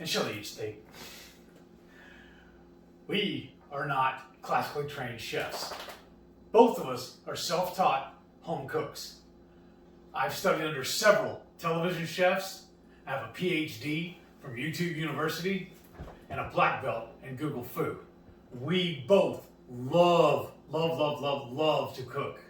and she'll eat steak. We are not classically trained chefs. Both of us are self-taught home cooks. I've studied under several television chefs. I have a PhD from YouTube University and a black belt in Google Food. We both love to cook.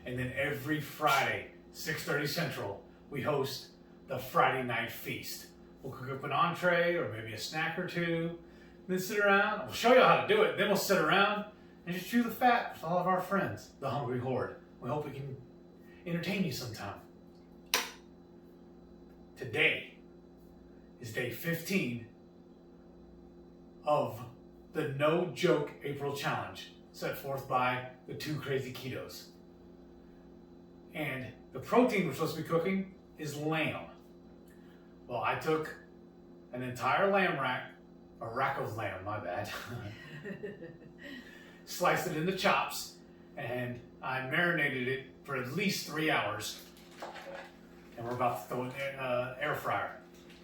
And then every Friday, 6:30 Central, we host the Friday Night Feast. We'll cook up an entree or maybe a snack or two, then sit around. We'll show you how to do it. Then we'll sit around and just chew the fat with all of our friends, the Hungry Horde. We hope we can entertain you sometime. Today is day 15 of the No Joke April Challenge set forth by the Two Crazy Ketos. And the protein we're supposed to be cooking is lamb. Well, I took an entire lamb rack, a rack of lamb, my bad, sliced it into chops, and I marinated it for at least 3 hours. And we're about to throw it in an air fryer.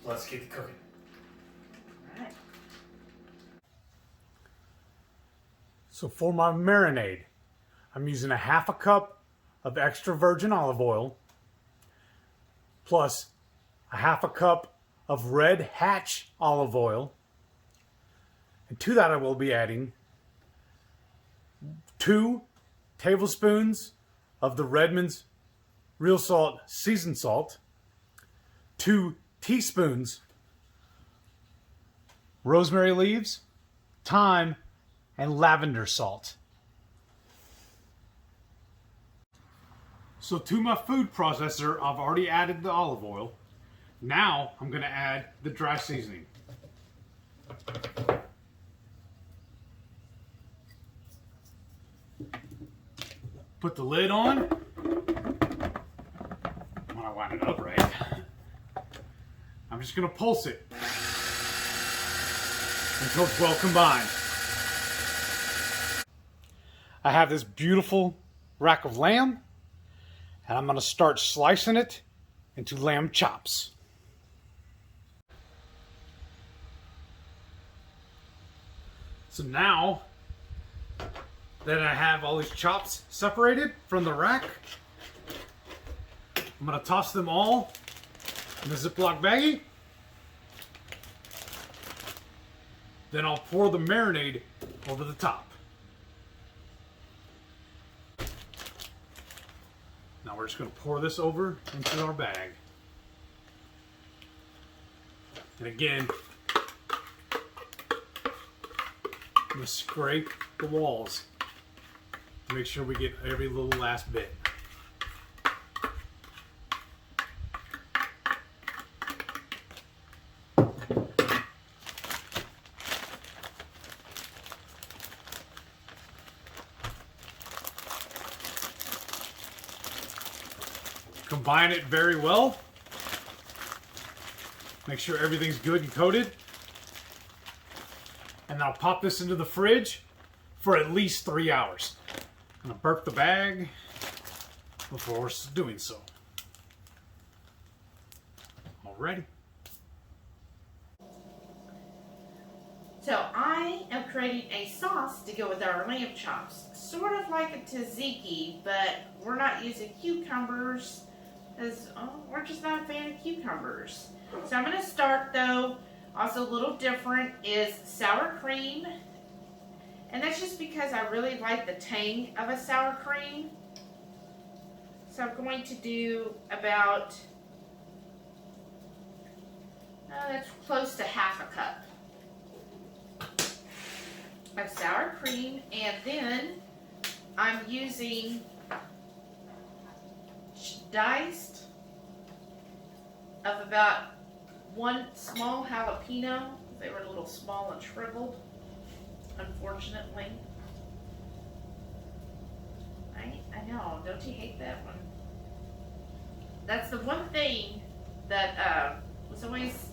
So let's get to cooking. All right. So for my marinade, I'm using a half a cup of extra virgin olive oil, plus a half a cup of red Hatch olive oil. And to that I will be adding 2 tablespoons of the Redmond's Real Salt Seasoned Salt, 2 teaspoons rosemary leaves, thyme, and lavender salt. So to my food processor, I've already added the olive oil. Now I'm going to add the dry seasoning. Put the lid on. When I wind it up right, I'm just going to pulse it until it's well combined. I have this beautiful rack of lamb, and I'm going to start slicing it into lamb chops. So now that I have all these chops separated from the rack, I'm going to toss them all in the Ziploc baggie. Then I'll pour the marinade over the top. Now we're just going to pour this over into our bag. And again, I'm going to scrape the walls to make sure we get every little last bit. Combine it very well. Make sure everything's good and coated. And I'll pop this into the fridge for at least 3 hours. I'm going to burp the bag before doing so. Alrighty. So I am creating a sauce to go with our lamb chops. Sort of like a tzatziki, but we're not using cucumbers because we're just not a fan of cucumbers. So I'm going to start though, also a little different, is sour cream. And that's just because I really like the tang of a sour cream. So I'm going to do about, that's close to half a cup of sour cream. And then I'm using diced of about 1 small jalapeno. They were a little small and shriveled, unfortunately. I know, don't you hate that one? That's the one thing that was always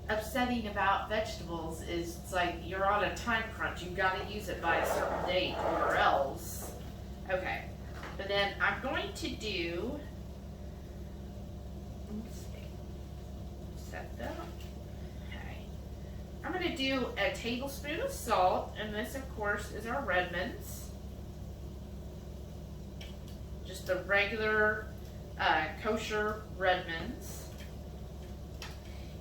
upsetting about vegetables is it's like you're on a time crunch. You've got to use it by a certain date or else. Okay, but then I'm going to do, let's see, set that up. Okay. I'm going to do a tablespoon of salt, and this, of course, is our Redmond's. Just the regular kosher Redmond's.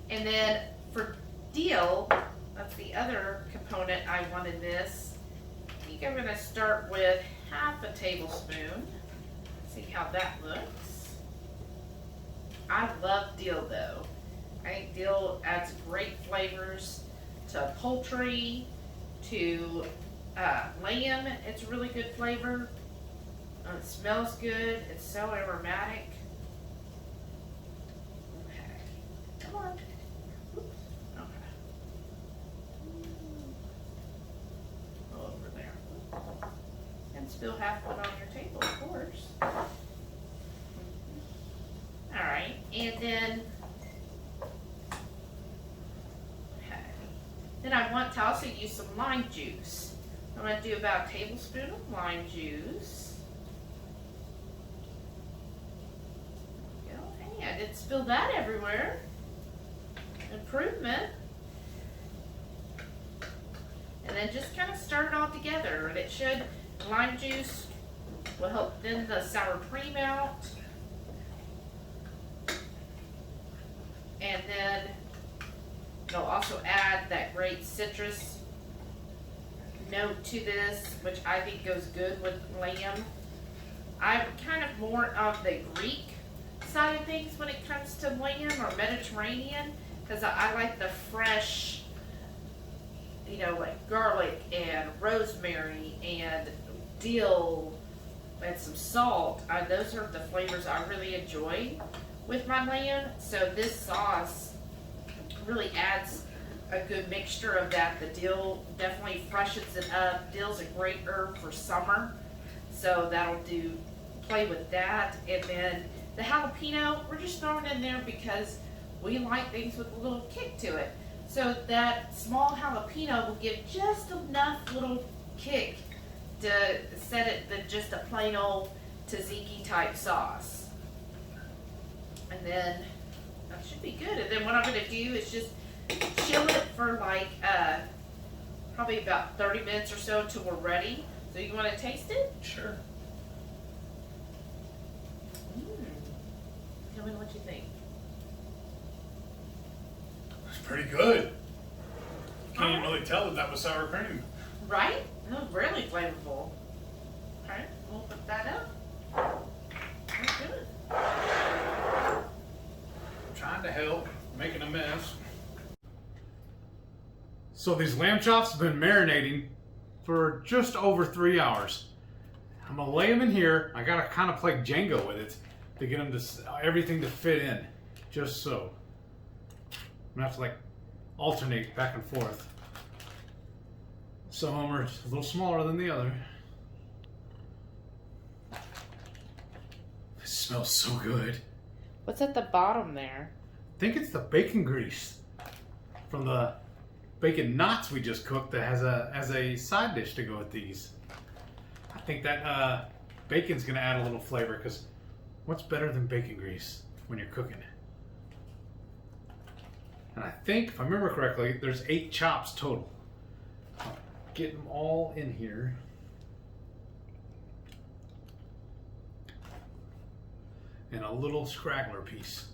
And then for dill, that's the other component I want in this. I think I'm going to start with half a tablespoon. See how that looks. I love dill though. I think dill adds great flavors to poultry, to lamb. It's a really good flavor. It smells good. It's so aromatic. Okay, come on. Oops. Okay. Over there. And still have one on your table, of course. All right, and then. Then I want to also use some lime juice. I'm going to do about a tablespoon of lime juice. There we go. Hey, I didn't spill that everywhere. Improvement. And then just kind of stir it all together. And it should, lime juice will help thin the sour cream out. And then it'll also add that great citrus note to this, which I think goes good with lamb. I'm kind of more of the Greek side of things when it comes to lamb, or Mediterranean, because I like the fresh, you know, like garlic and rosemary and dill and some salt. Those are the flavors I really enjoy with my lamb. So this sauce really adds a good mixture of that. The dill definitely freshens it up. Dill's a great herb for summer, so that'll play with that. And then the jalapeno, we're just throwing in there because we like things with a little kick to it. So that small jalapeno will give just enough little kick to set it than just a plain old tzatziki type sauce. And then that should be good. And then what I'm going to do is just chill it for like probably about 30 minutes or so until we're ready. So you want to taste it? Sure. Tell me what you think. It's pretty good. Can't even really tell that was sour cream. Right? No, really flavorful. Okay, we'll put that up. That's good. Trying to help, making a mess. So these lamb chops have been marinating for just over 3 hours. I'm gonna lay them in here. I gotta kind of play Jenga with it to get them to everything to fit in, just so. I'm gonna have to like alternate back and forth. Some of them are a little smaller than the other. It smells so good. What's at the bottom there? I think it's the bacon grease from the bacon knots we just cooked that has as a side dish to go with these. I think that bacon's gonna add a little flavor, because what's better than bacon grease when you're cooking? And I think, if I remember correctly, there's 8 chops total. I'll get them all in here. And a little scraggler piece.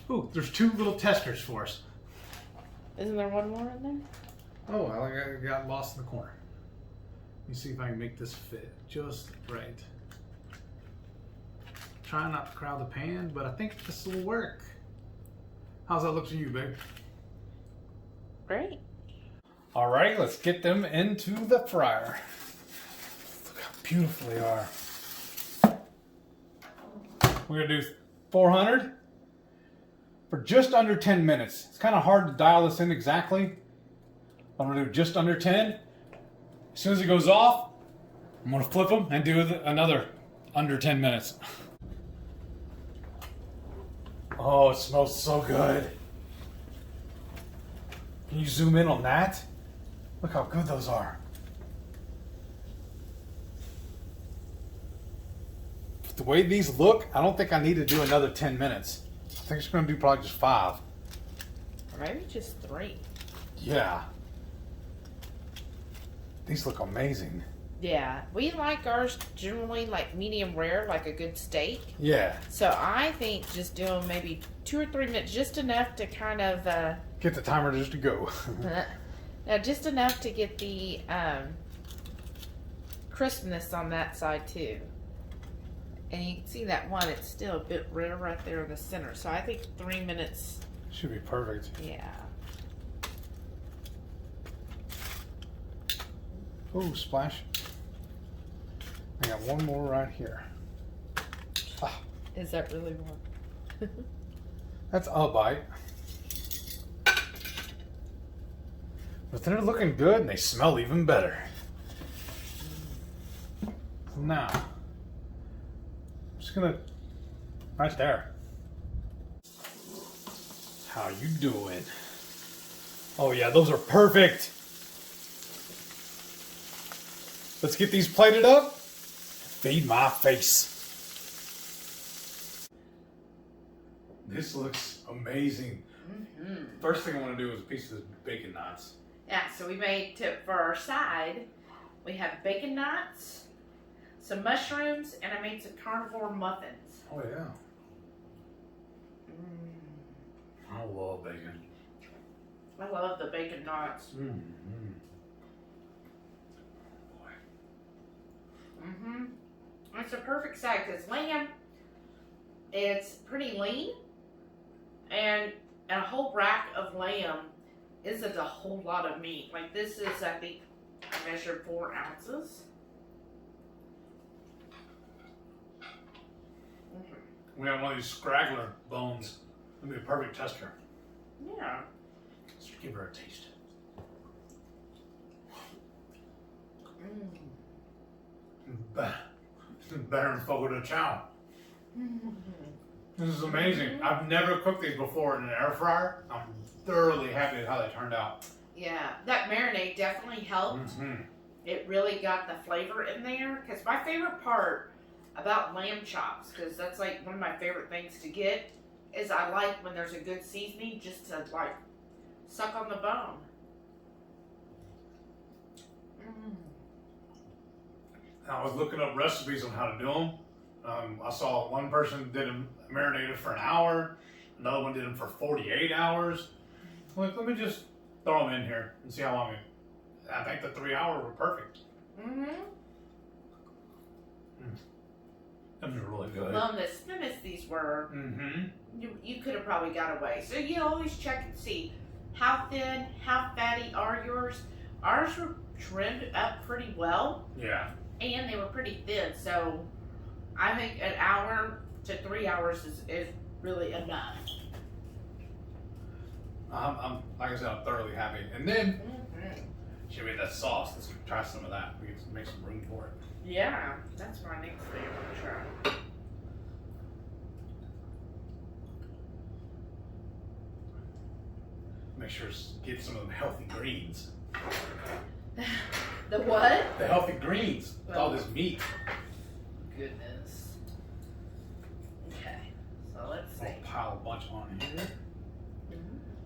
Ooh, there's 2 little testers for us. Isn't there one more in there? Oh, I got lost in the corner. Let me see if I can make this fit just right. Trying not to crowd the pan, but I think this will work. How's that look to you, babe? Great. All right, let's get them into the fryer. Look how beautiful they are. We're gonna do 400 for just under 10 minutes. It's kind of hard to dial this in exactly. I'm gonna do just under 10. As soon as it goes off, I'm gonna flip them and do another under 10 minutes. Oh, it smells so good. Can you zoom in on that? Look how good those are. The way these look, I don't think I need to do another 10 minutes. I think it's going to do probably just 5. Or maybe just 3. Yeah. These look amazing. Yeah, we like ours generally like medium rare, like a good steak. Yeah. So I think just doing maybe 2 or 3 minutes, just enough to kind of Get the timer just to go. now just enough to get the crispness on that side too. And you can see that one; it's still a bit rare right there in the center. So I think 3 minutes Should be perfect. Yeah. Ooh, splash. I got one more right here. Ah, Is that really one? that's a bite. But they're looking good and they smell even better. Now, I'm just gonna, right there. How you doing? Oh yeah, those are perfect. Let's get these plated up. Feed my face. This looks amazing. Mm-hmm. First thing I want to do is a piece of this bacon knots. Yeah, so we made, for our side, we have bacon knots, some mushrooms, and I made some carnivore muffins. Oh yeah. I love bacon. I love the bacon knots. It's a perfect side because lamb, it's pretty lean, and a whole rack of lamb isn't a whole lot of meat. Like this is, I think, I measured 4 ounces. We have one of these scraggler bones. It'll be a perfect tester. Yeah. Let's give her a taste. Better than fogo de chao. This is amazing. I've never cooked these before in an air fryer. I'm thoroughly happy with how they turned out. Yeah, that marinade definitely helped. It really got the flavor in there. Because my favorite part about lamb chops, because that's like one of my favorite things to get, is I like when there's a good seasoning just to like suck on the bone. I was looking up recipes on how to do them. I saw one person did them marinated for an hour. Another one did them for 48 hours. I'm like, let me just throw them in here and see how long I think the 3 hours were perfect. Those are really good. Well, the thinnest these were, you could have probably got away. So you always check and see how thin, how fatty are yours. Ours were trimmed up pretty well. Yeah. And they were pretty thin, so I think an hour to 3 hours is really enough. I'm like I said, I'm thoroughly happy. And then she made that sauce. Let's try some of that. We can make some room for it. Yeah, that's my next thing I'm gonna try. Make sure to get some of the healthy greens. The what? The healthy greens with all this meat. Goodness. Okay, so let's see. I'll pile a bunch on here.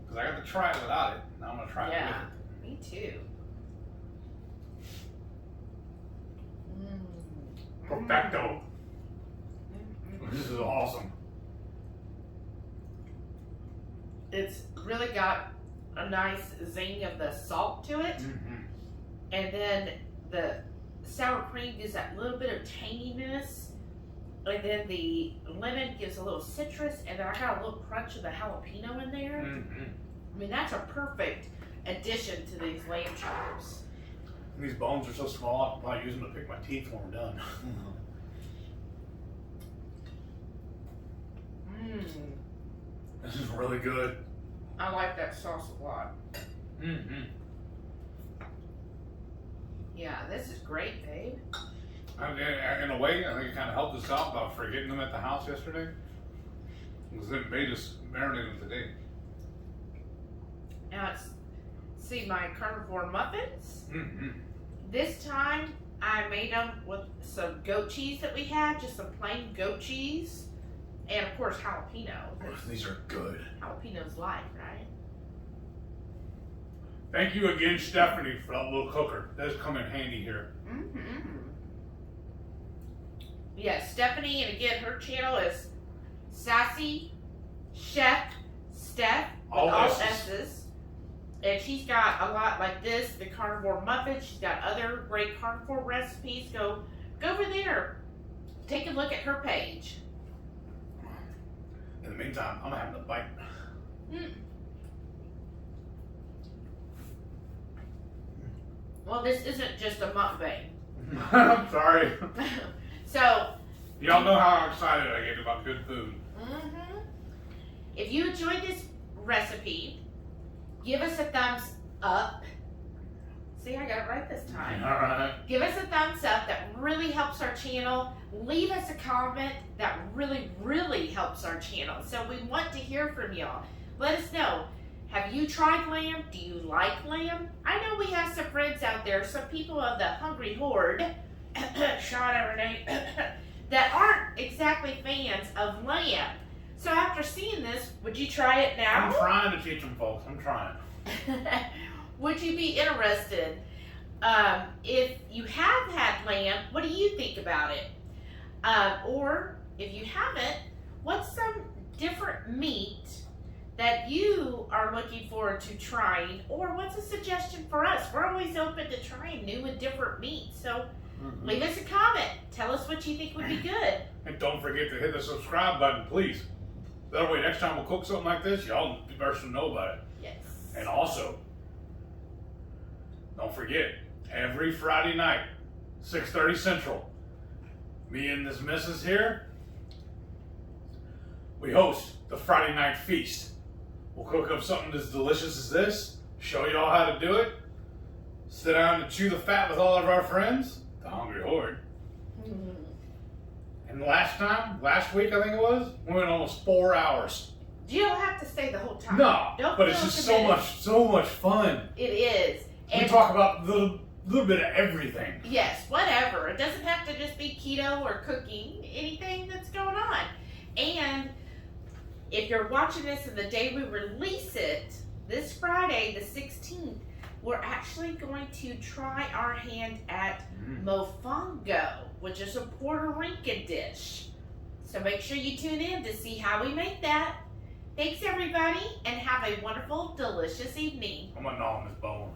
Because I got to try it without it. Now I'm going to try it with it. Me too. Perfecto. This is awesome. It's really got a nice zing of the salt to it. And then the sour cream gives that little bit of tanginess. And then the lemon gives a little citrus. And then I got a little crunch of the jalapeno in there. I mean, that's a perfect addition to these lamb chops. And these bones are so small, I can probably use them to pick my teeth when we're done. This is really good. I like that sauce a lot. Yeah, this is great, babe. In a way, I think it kind of helped us out by forgetting them at the house yesterday. Because it made us marinate them today. Now, see my carnivore muffins? This time, I made them with some goat cheese that we had, just some plain goat cheese. And of course, jalapeno. These are good. Jalapeno's life, right? Thank you again, Stephanie, for that little cooker. That does come in handy here. Yes, Stephanie, and again, her channel is Sassy Chef Steph with all S's. And she's got a lot like this, the carnivore muffins. She's got other great carnivore recipes. Go over there. Take a look at her page. In the meantime, I'm having a bite. Well, this isn't just a mukbang. I'm sorry. So, y'all know how excited I get about good food. If you enjoyed this recipe, give us a thumbs up. See, I got it right this time. All right. Give us a thumbs up. That really helps our channel. Leave us a comment. That really, really helps our channel. So we want to hear from y'all. Let us know. Have you tried lamb? Do you like lamb? I know we have some friends out there, some people of the Hungry Horde, Sean and Renee, that aren't exactly fans of lamb. So after seeing this, would you try it now? I'm trying to teach them, folks. I'm trying. Would you be interested? If you have had lamb, what do you think about it? Or if you haven't, what's some different meat that you are looking forward to trying? Or what's a suggestion for us? We're always open to trying new and different meats. So leave us a comment. Tell us what you think would be good. And don't forget to hit the subscribe button, please. That way, next time we cook something like this, y'all be first to know about it. Yes. And also, don't forget, every Friday night, 6:30 Central, me and this missus here, we host the Friday Night Feast. We'll cook up something as delicious as this, show y'all how to do it, sit down and chew the fat with all of our friends, the Hungry Horde. And last week I think it was, we went almost 4 hours. You don't have to stay the whole time. No, don't but it's just so much fun. It is. We talk about a little bit of everything. Yes, whatever. It doesn't have to just be keto or cooking, anything that's going on. And if you're watching this and the day we release it, this Friday, the 16th, we're actually going to try our hand at mofongo, which is a Puerto Rican dish. So make sure you tune in to see how we make that. Thanks, everybody, and have a wonderful, delicious evening. I'm gonna gnaw on this bone.